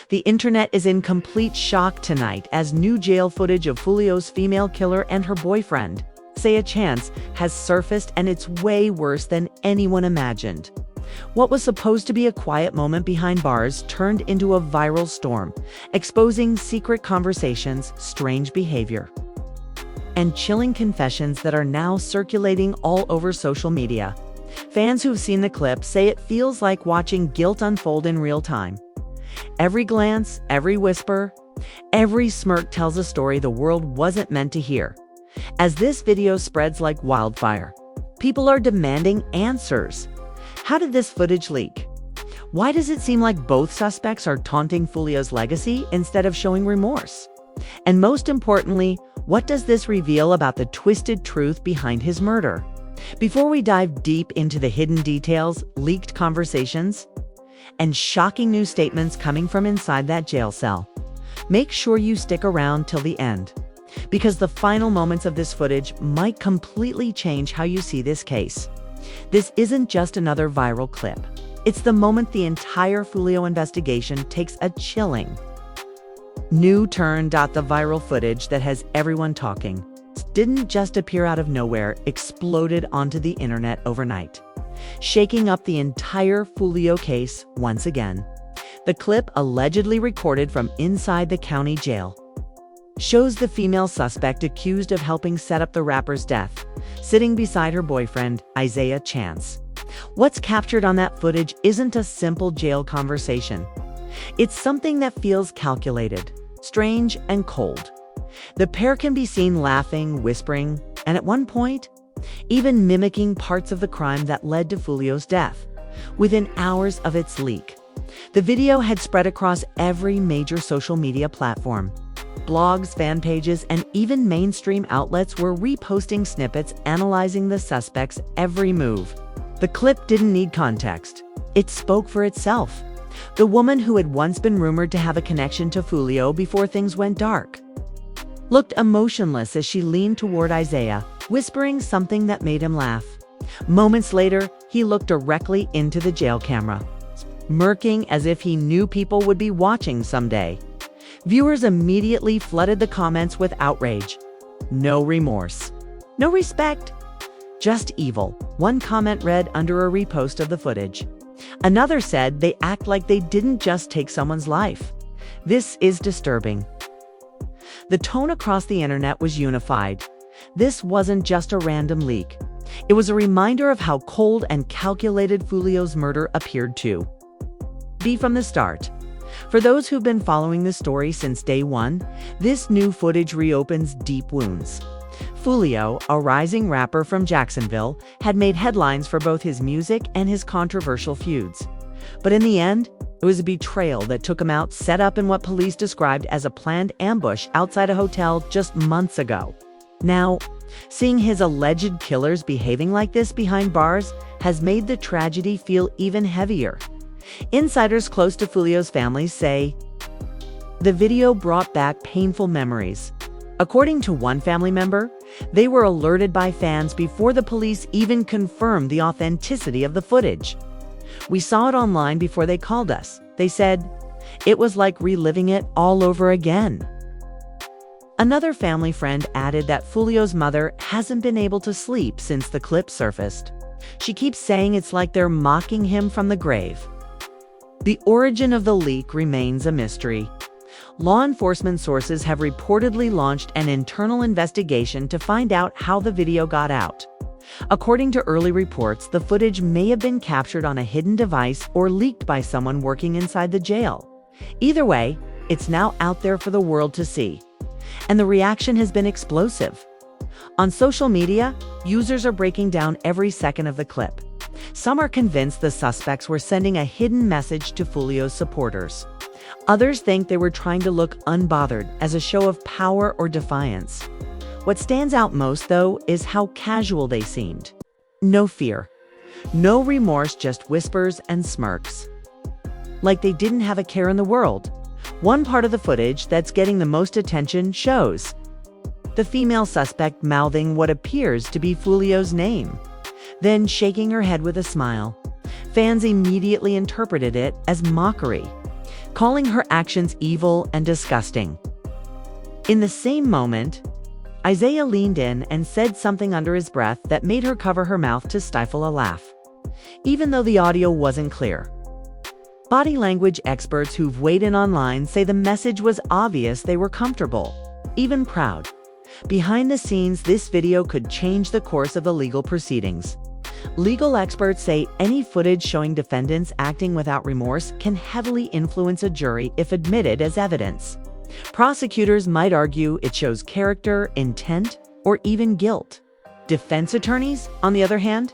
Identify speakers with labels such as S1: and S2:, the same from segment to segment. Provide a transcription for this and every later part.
S1: The internet is in complete shock tonight as new jail footage of Julio's female killer and her boyfriend, Say a Chance, has surfaced, and it's way worse than anyone imagined. What was supposed to be a quiet moment behind bars turned into a viral storm, exposing secret conversations, strange behavior, and chilling confessions that are now circulating all over social media. Fans who've seen the clip say it feels like watching guilt unfold in real time. Every glance, every whisper, every smirk tells a story the world wasn't meant to hear. As this video spreads like wildfire, people are demanding answers. How did this footage leak? Why does it seem like both suspects are taunting Foolio's legacy instead of showing remorse? And most importantly, what does this reveal about the twisted truth behind his murder? Before we dive deep into the hidden details, leaked conversations, and shocking new statements coming from inside that jail cell, make sure you stick around till the end, because the final moments of this footage might completely change how you see this case. This isn't just another viral clip. It's the moment the entire Foolio investigation takes a chilling new turn. The viral footage that has everyone talking didn't just appear out of nowhere, exploded onto the internet overnight, shaking up the entire Foolio case once again. The clip, allegedly recorded from inside the county jail, shows the female suspect accused of helping set up the rapper's death, sitting beside her boyfriend, Isaiah Chance. What's captured on that footage isn't a simple jail conversation. It's something that feels calculated, strange, and cold. The pair can be seen laughing, whispering, and at one point, even mimicking parts of the crime that led to Julio's death. Within hours of its leak, the video had spread across every major social media platform. Blogs, fan pages, and even mainstream outlets were reposting snippets analyzing the suspect's every move. The clip didn't need context. It spoke for itself. The woman, who had once been rumored to have a connection to Foolio before things went dark, looked emotionless as she leaned toward Isaiah, whispering something that made him laugh. Moments later, he looked directly into the jail camera, smirking as if he knew people would be watching someday. Viewers immediately flooded the comments with outrage. No remorse, no respect, just evil. One comment read under a repost of the footage. Another said they act like they didn't just take someone's life. This is disturbing. The tone across the internet was unified. This wasn't just a random leak. It was a reminder of how cold and calculated Foolio's murder appeared to be from the start. For those who've been following the story since day one, this new footage reopens deep wounds. Foolio, a rising rapper from Jacksonville, had made headlines for both his music and his controversial feuds. But in the end, it was a betrayal that took him out, set up in what police described as a planned ambush outside a hotel just months ago. Now, seeing his alleged killers behaving like this behind bars has made the tragedy feel even heavier. Insiders close to Foolio's family say the video brought back painful memories. According to one family member, they were alerted by fans before the police even confirmed the authenticity of the footage. "We saw it online before they called us," they said. "It was like reliving it all over again." Another family friend added that Foolio's mother hasn't been able to sleep since the clip surfaced. She keeps saying it's like they're mocking him from the grave. The origin of the leak remains a mystery. Law enforcement sources have reportedly launched an internal investigation to find out how the video got out. According to early reports, the footage may have been captured on a hidden device or leaked by someone working inside the jail. Either way, it's now out there for the world to see. And the reaction has been explosive. On social media, users are breaking down every second of the clip. Some are convinced the suspects were sending a hidden message to Foolio's supporters. Others think they were trying to look unbothered as a show of power or defiance. What stands out most, though, is how casual they seemed. No fear, no remorse, just whispers and smirks. Like they didn't have a care in the world. One part of the footage that's getting the most attention shows the female suspect mouthing what appears to be Foolio's name, then shaking her head with a smile. Fans immediately interpreted it as mockery. calling her actions evil and disgusting. In the same moment, Isaiah leaned in and said something under his breath that made her cover her mouth to stifle a laugh, even though the audio wasn't clear. Body language experts who've weighed in online say the message was obvious they were comfortable, even proud. Behind the scenes, this video could change the course of the legal proceedings. Legal experts say any footage showing defendants acting without remorse can heavily influence a jury if admitted as evidence. Prosecutors might argue it shows character, intent, or even guilt. Defense attorneys, on the other hand,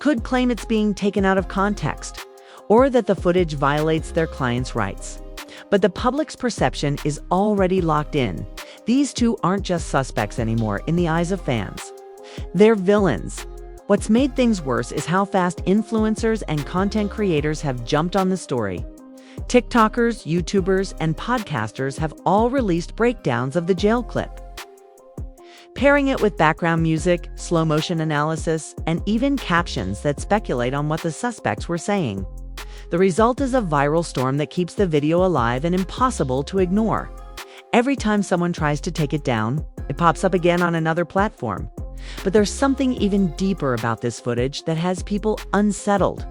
S1: could claim it's being taken out of context, or that the footage violates their client's rights. But the public's perception is already locked in. These two aren't just suspects anymore in the eyes of fans. They're villains. What's made things worse is how fast influencers and content creators have jumped on the story. TikTokers, YouTubers, and podcasters have all released breakdowns of the jail clip, pairing it with background music, slow-motion analysis, and even captions that speculate on what the suspects were saying. The result is a viral storm that keeps the video alive and impossible to ignore. Every time someone tries to take it down, it pops up again on another platform. But there's something even deeper about this footage that has people unsettled.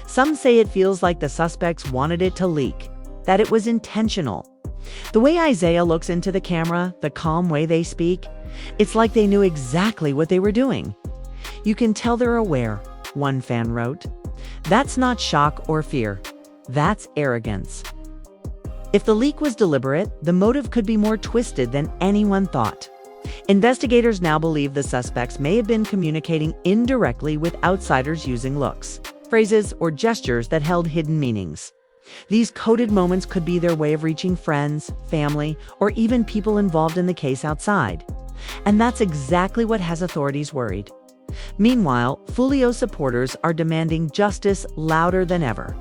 S1: Some say it feels like the suspects wanted it to leak, that it was intentional. The way Isaiah looks into the camera, the calm way they speak, it's like they knew exactly what they were doing. You can tell they're aware, one fan wrote. That's not shock or fear. That's arrogance. If the leak was deliberate, the motive could be more twisted than anyone thought. Investigators now believe the suspects may have been communicating indirectly with outsiders using looks, phrases, or gestures that held hidden meanings. These coded moments could be their way of reaching friends, family, or even people involved in the case outside. And that's exactly what has authorities worried. Meanwhile, Foolio supporters are demanding justice louder than ever.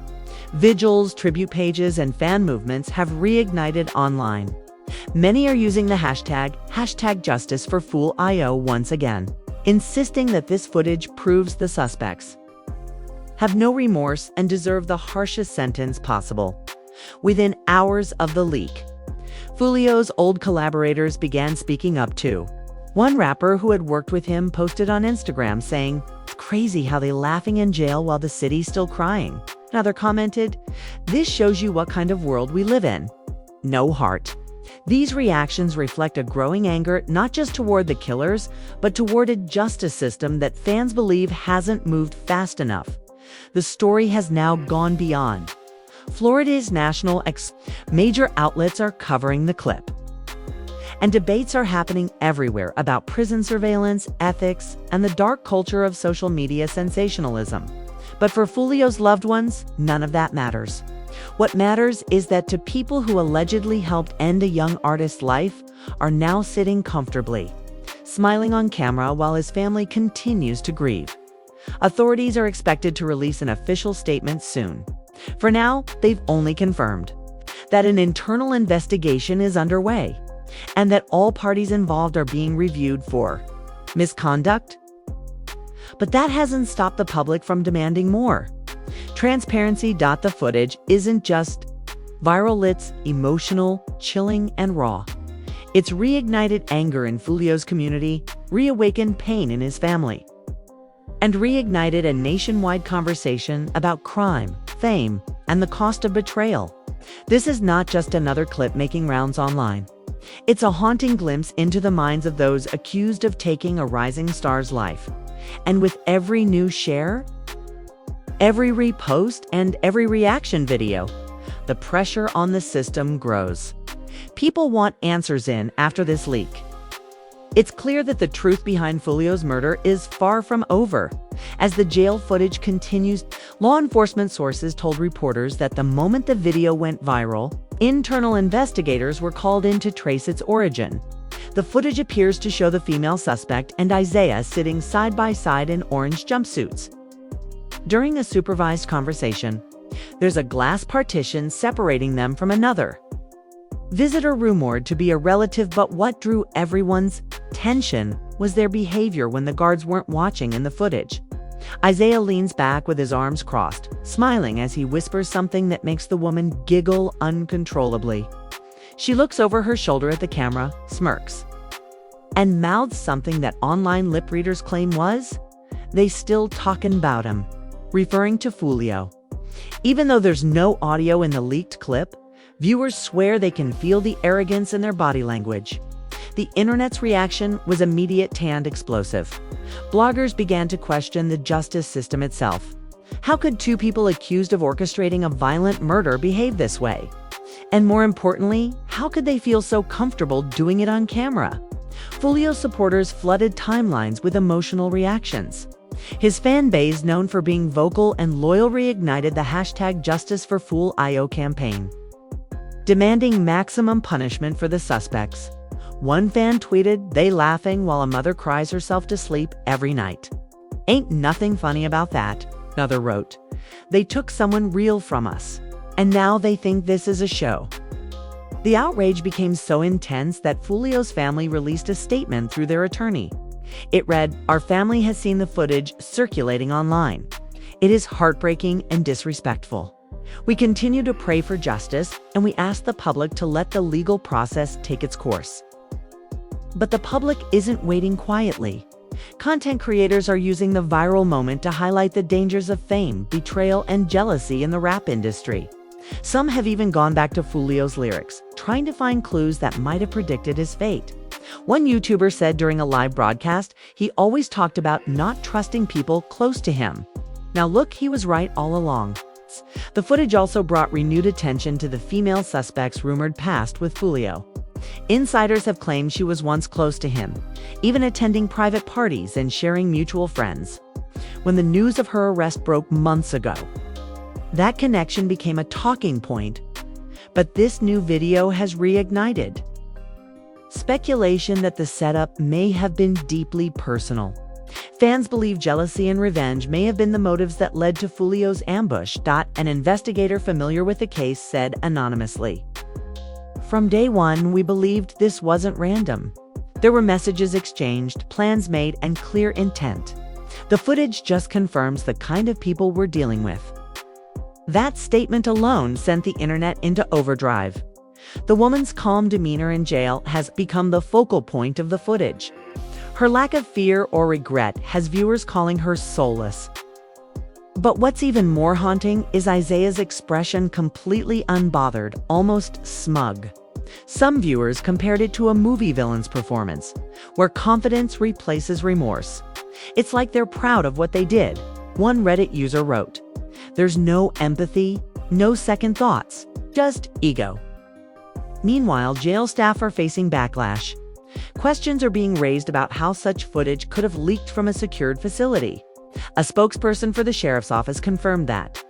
S1: Vigils, tribute pages, and fan movements have reignited online. Many are using the hashtag #JusticeForFoolio once again, insisting that this footage proves the suspects have no remorse and deserve the harshest sentence possible. Within hours of the leak, Foolio's old collaborators began speaking up too. One rapper who had worked with him posted on Instagram saying, "It's crazy how they laughing in jail while the city's still crying." Another commented, "This shows you what kind of world we live in. No heart." These reactions reflect a growing anger not just toward the killers, but toward a justice system that fans believe hasn't moved fast enough. The story has now gone beyond. Florida's major outlets are covering the clip. And debates are happening everywhere about prison surveillance, ethics, and the dark culture of social media sensationalism. But for Foolio's loved ones, none of that matters. What matters is that to people who allegedly helped end a young artist's life are now sitting comfortably, smiling on camera while his family continues to grieve. Authorities are expected to release an official statement soon. For now, they've only confirmed that an internal investigation is underway and that all parties involved are being reviewed for misconduct. But that hasn't stopped the public from demanding more. Transparency. The footage isn't just viral, it's emotional, chilling, and raw. It's reignited anger in Foolio's community, reawakened pain in his family, and reignited a nationwide conversation about crime, fame, and the cost of betrayal. This is not just another clip making rounds online. It's a haunting glimpse into the minds of those accused of taking a rising star's life. And with every new share, every repost, and every reaction video, the pressure on the system grows. People want answers in after this leak. It's clear that the truth behind Foolio's murder is far from over. As the jail footage continues, law enforcement sources told reporters that the moment the video went viral, internal investigators were called in to trace its origin. The footage appears to show the female suspect and Isaiah sitting side by side in orange jumpsuits. During a supervised conversation, there's a glass partition separating them from another visitor rumored to be a relative, but what drew everyone's attention was their behavior when the guards weren't watching in the footage. Isaiah leans back with his arms crossed, smiling as he whispers something that makes the woman giggle uncontrollably. She looks over her shoulder at the camera, smirks, and mouths something that online lip readers claim was, "They still talkin' 'bout him," referring to Foolio. Even though there's no audio in the leaked clip, viewers swear they can feel the arrogance in their body language. The internet's reaction was immediate and explosive. Bloggers began to question the justice system itself. How could two people accused of orchestrating a violent murder behave this way? And more importantly, how could they feel so comfortable doing it on camera? Julio supporters flooded timelines with emotional reactions. His fan base, known for being vocal and loyal, reignited the hashtag #JusticeForFoolio campaign, demanding maximum punishment for the suspects. One fan tweeted, "They laughing while a mother cries herself to sleep every night. Ain't nothing funny about that." Another wrote, "They took someone real from us, and now they think this is a show." The outrage became so intense that Foolio's family released a statement through their attorney. It read, "Our family has seen the footage circulating online. It is heartbreaking and disrespectful. We continue to pray for justice, and we ask the public to let the legal process take its course." But the public isn't waiting quietly. Content creators are using the viral moment to highlight the dangers of fame, betrayal, and jealousy in the rap industry. Some have even gone back to Foolio's lyrics, trying to find clues that might have predicted his fate. One YouTuber said during a live broadcast, he always talked about not trusting people close to him. Now look, he was right all along. The footage also brought renewed attention to the female suspect's rumored past with Foolio. Insiders have claimed she was once close to him, even attending private parties and sharing mutual friends. When the news of her arrest broke months ago, that connection became a talking point, but this new video has reignited speculation that the setup may have been deeply personal. Fans believe jealousy and revenge may have been the motives that led to Foolio's ambush. An investigator familiar with the case said anonymously, "From day one, we believed this wasn't random. There were messages exchanged, plans made, and clear intent. The footage just confirms the kind of people we're dealing with." That statement alone sent the internet into overdrive. The woman's calm demeanor in jail has become the focal point of the footage. Her lack of fear or regret has viewers calling her soulless. But what's even more haunting is Isaiah's expression, completely unbothered, almost smug. Some viewers compared it to a movie villain's performance, where confidence replaces remorse. It's like they're proud of what they did. One Reddit user wrote, "There's no empathy, no second thoughts, just ego." Meanwhile, jail staff are facing backlash. Questions are being raised about how such footage could have leaked from a secured facility. A spokesperson for the sheriff's office confirmed that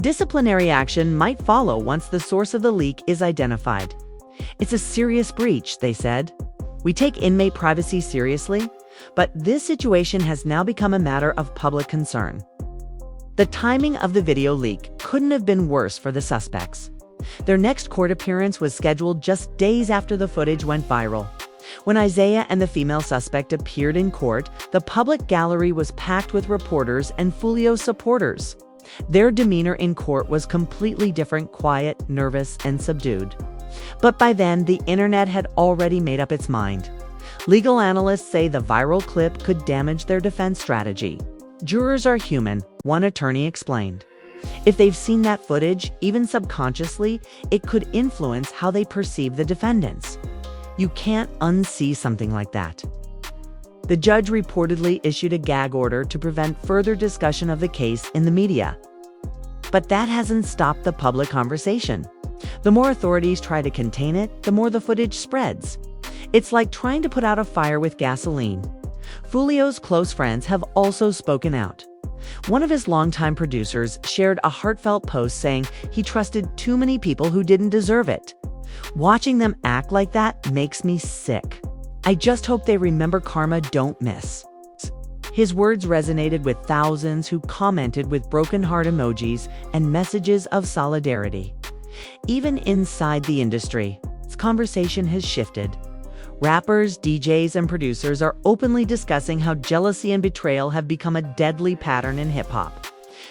S1: disciplinary action might follow once the source of the leak is identified. "It's a serious breach," they said. "We take inmate privacy seriously, but this situation has now become a matter of public concern." The timing of the video leak couldn't have been worse for the suspects. Their next court appearance was scheduled just days after the footage went viral. When Isaiah and the female suspect appeared in court, the public gallery was packed with reporters and Foolio supporters. Their demeanor in court was completely different, quiet, nervous, and subdued. But by then, the internet had already made up its mind. Legal analysts say the viral clip could damage their defense strategy. "Jurors are human," one attorney explained. "If they've seen that footage, even subconsciously, it could influence how they perceive the defendants. You can't unsee something like that." The judge reportedly issued a gag order to prevent further discussion of the case in the media. But that hasn't stopped the public conversation. The more authorities try to contain it, the more the footage spreads. It's like trying to put out a fire with gasoline. Foolio's close friends have also spoken out. One of his longtime producers shared a heartfelt post saying he trusted too many people who didn't deserve it. "Watching them act like that makes me sick. I just hope they remember karma, don't miss." His words resonated with thousands who commented with broken heart emojis and messages of solidarity. Even inside the industry, this conversation has shifted. Rappers, DJs, and producers are openly discussing how jealousy and betrayal have become a deadly pattern in hip-hop.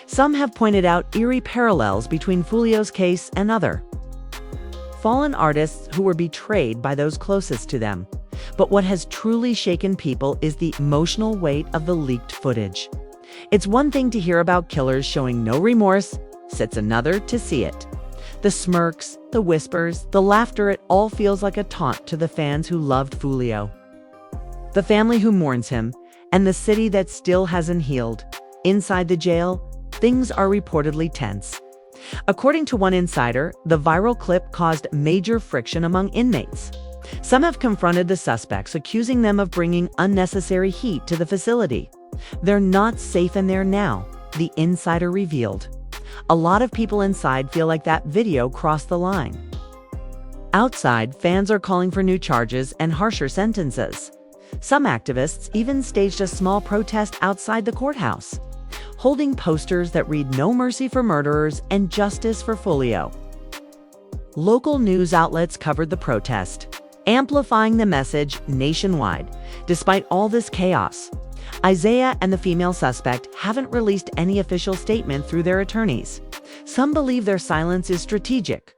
S1: Some have pointed out eerie parallels between Foolio's case and other fallen artists who were betrayed by those closest to them. But what has truly shaken people is the emotional weight of the leaked footage. It's one thing to hear about killers showing no remorse, it's another to see it. The smirks, the whispers, the laughter, it all feels like a taunt to the fans who loved Foolio, the family who mourns him, and the city that still hasn't healed. Inside the jail, things are reportedly tense. According to one insider, the viral clip caused major friction among inmates. Some have confronted the suspects, accusing them of bringing unnecessary heat to the facility. They're not safe in there now, the insider revealed. A lot of people inside feel like that video crossed the line. Outside, fans are calling for new charges and harsher sentences. Some activists even staged a small protest outside the courthouse, holding posters that read "No mercy for murderers" and "Justice for Foolio." Local news outlets covered the protest, amplifying the message nationwide. Despite all this chaos, Isaiah and the female suspect haven't released any official statement through their attorneys. Some believe their silence is strategic,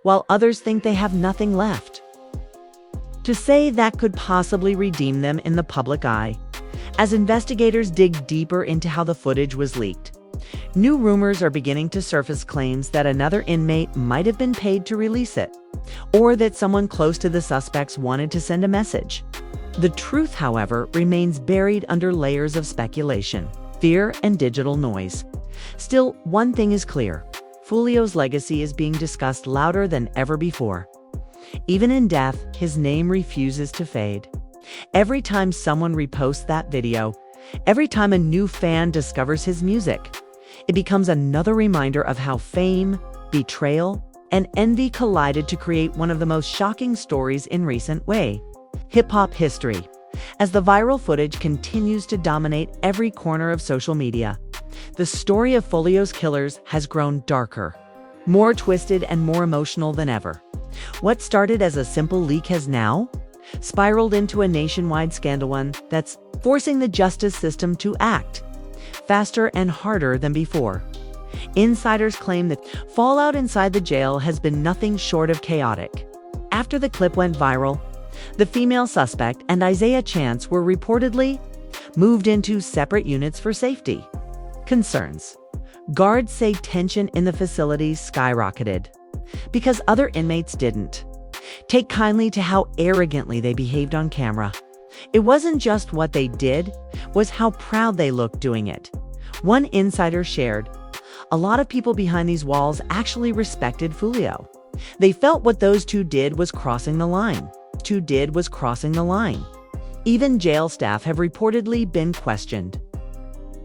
S1: while others think they have nothing left to say that could possibly redeem them in the public eye. As investigators dig deeper into how the footage was leaked, new rumors are beginning to surface, claims that another inmate might have been paid to release it, or that someone close to the suspects wanted to send a message. The truth, however, remains buried under layers of speculation, fear, and digital noise. Still, one thing is clear: Foolio's legacy is being discussed louder than ever before. Even in death, his name refuses to fade. Every time someone reposts that video, every time a new fan discovers his music, it becomes another reminder of how fame, betrayal, and envy collided to create one of the most shocking stories in recent hip-hop history. As the viral footage continues to dominate every corner of social media, the story of Foolio's killers has grown darker, more twisted, and more emotional than ever. What started as a simple leak has now spiraled into a nationwide scandal, one that's forcing the justice system to act faster and harder than before. Insiders claim that fallout inside the jail has been nothing short of chaotic. After the clip went viral, the female suspect and Isaiah Chance were reportedly moved into separate units for safety concerns. Guards say tension in the facilities skyrocketed because other inmates didn't take kindly to how arrogantly they behaved on camera. It wasn't just what they did, was how proud they looked doing it. One insider shared, "A lot of people behind these walls actually respected Foolio. They felt what those two did was crossing the line. Even jail staff have reportedly been questioned,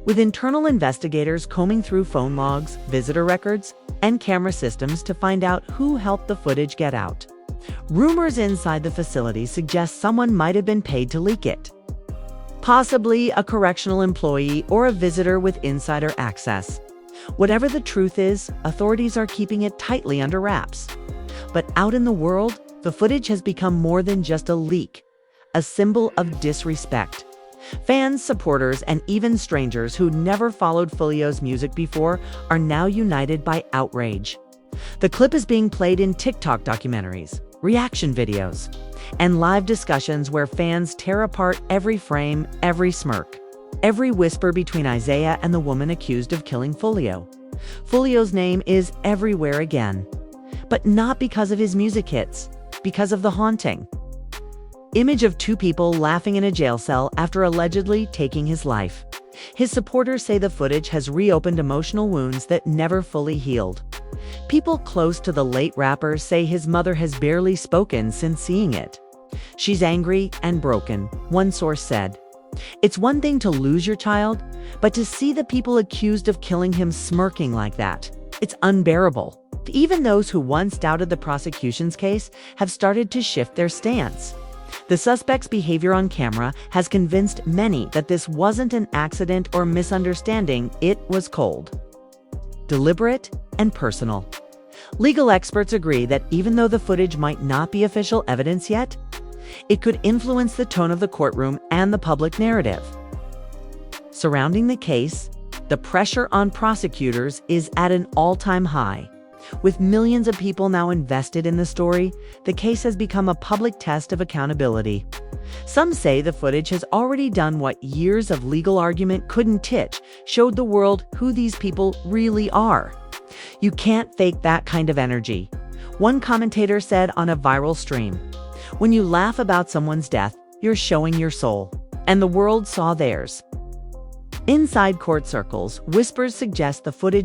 S1: with internal investigators combing through phone logs, visitor records, and camera systems to find out who helped the footage get out. Rumors inside the facility suggest someone might have been paid to leak it, possibly a correctional employee or a visitor with insider access. Whatever the truth is, authorities are keeping it tightly under wraps. But out in the world, the footage has become more than just a leak, a symbol of disrespect. Fans, supporters, and even strangers who never followed Foolio's music before are now united by outrage. The clip is being played in TikTok documentaries, reaction videos, and live discussions where fans tear apart every frame, every smirk, every whisper between Isaiah and the woman accused of killing Foolio. Foolio's name is everywhere again, but not because of his music hits, because of the haunting image of two people laughing in a jail cell after allegedly taking his life. His supporters say the footage has reopened emotional wounds that never fully healed. People close to the late rapper say his mother has barely spoken since seeing it. "She's angry and broken," one source said. "It's one thing to lose your child, but to see the people accused of killing him smirking like that, it's unbearable." Even those who once doubted the prosecution's case have started to shift their stance. The suspect's behavior on camera has convinced many that this wasn't an accident or misunderstanding, it was cold, deliberate, and personal. Legal experts agree that even though the footage might not be official evidence yet, it could influence the tone of the courtroom and the public narrative surrounding the case. The pressure on prosecutors is at an all-time high. With millions of people now invested in the story, the case has become a public test of accountability. Some say the footage has already done what years of legal argument couldn't teach, showed the world who these people really are. You can't fake that kind of energy. One commentator said on a viral stream, "When you laugh about someone's death, you're showing your soul." And the world saw theirs. Inside court circles, whispers suggest the footage